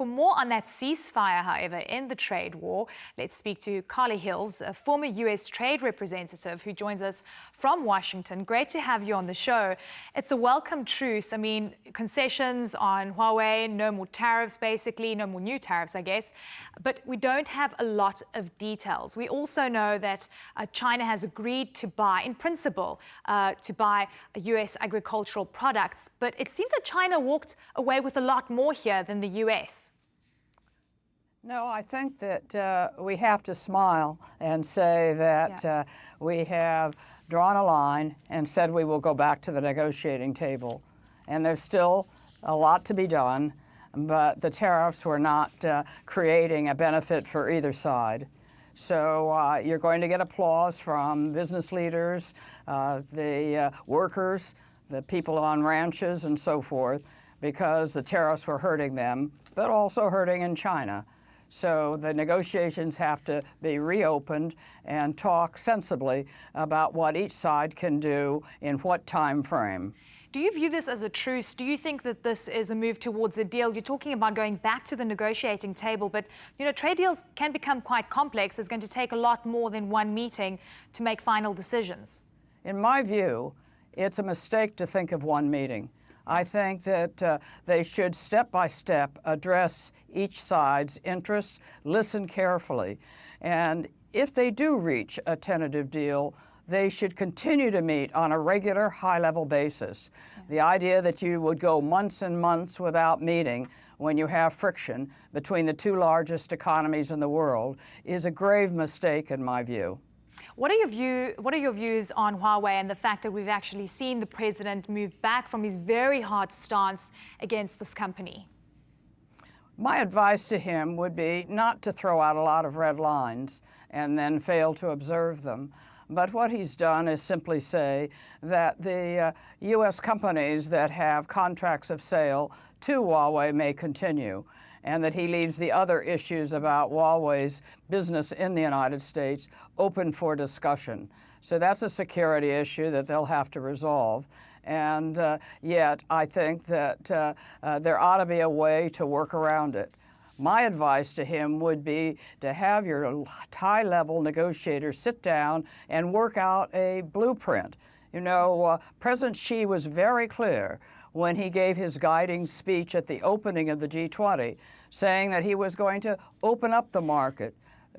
for more on that ceasefire, however, in the trade war, let's speak to Carla Hills, a former U.S. trade representative who joins us from Washington. Great to have you on the show. It's a welcome truce. I mean, concessions on Huawei, no more tariffs, basically, no more new tariffs, I guess. But we don't have a lot of details. We also know that China has agreed to buy, in principle, to buy U.S. agricultural products. But it seems that China walked away with a lot more here than the U.S. No, I think that we have to smile and say that we have drawn a line and said we will go back to the negotiating table. And there's still a lot to be done, but the tariffs were not creating a benefit for either side. So you're going to get applause from business leaders, the workers, the people on ranches and so forth, because the tariffs were hurting them, but also hurting in China. So the negotiations have to be reopened and talk sensibly about what each side can do in what time frame. Do you view this as a truce? Do you think that this is a move towards a deal? You're talking about going back to the negotiating table, but you know, trade deals can become quite complex. It's going to take a lot more than one meeting to make final decisions. In my view, it's a mistake to think of one meeting. I think that they should step by step address each side's interests, listen carefully, and if they do reach a tentative deal, they should continue to meet on a regular, high-level basis. The idea that you would go months and months without meeting when you have friction between the two largest economies in the world is a grave mistake in my view. What are your views on Huawei and the fact that we've actually seen the president move back from his very hard stance against this company? My advice to him would be not to throw out a lot of red lines and then fail to observe them. But what he's done is simply say that the U.S. companies that have contracts of sale to Huawei may continue, and that he leaves the other issues about Huawei's business in the United States open for discussion. So that's a security issue that they'll have to resolve. And yet I think that there ought to be a way to work around it. My advice to him would be to have your high-level negotiators sit down and work out a blueprint. You know, President Xi was very clear when he gave his guiding speech at the opening of the G20, saying that he was going to open up the market,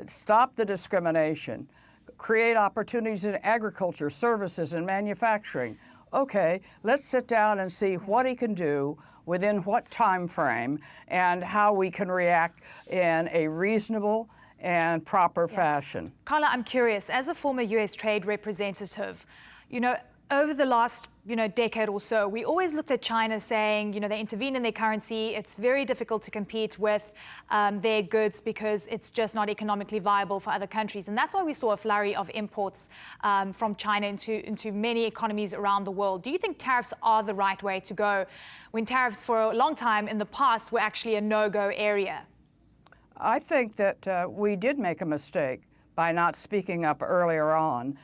stop the discrimination, create opportunities in agriculture, services, and manufacturing. Okay, let's sit down and see what he can do within what time frame and how we can react in a reasonable and proper fashion. Carla, I'm curious, as a former U.S. trade representative, you know, over the last, decade or so, we always looked at China saying, they intervene in their currency. It's very difficult to compete with their goods because it's just not economically viable for other countries. And that's why we saw a flurry of imports from China into many economies around the world. Do you think tariffs are the right way to go when tariffs for a long time in the past were actually a no-go area? I think that we did make a mistake by not speaking up earlier on.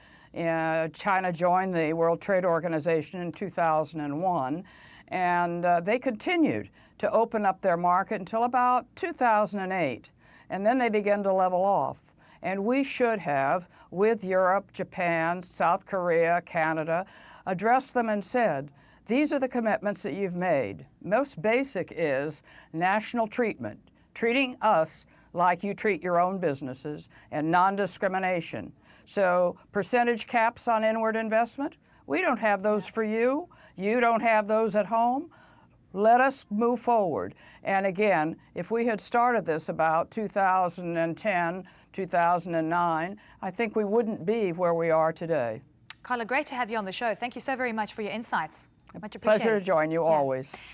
China joined the World Trade Organization in 2001, and they continued to open up their market until about 2008, and then they began to level off. And we should have, with Europe, Japan, South Korea, Canada, addressed them and said, these are the commitments that you've made. Most basic is national treatment, treating us like you treat your own businesses, and non-discrimination. So percentage caps on inward investment, we don't have those for you. You don't have those at home. Let us move forward. And again, if we had started this about 2010, 2009, I think we wouldn't be where we are today. Carla, great to have you on the show. Thank you so very much for your insights. Much appreciated. Pleasure to join you always.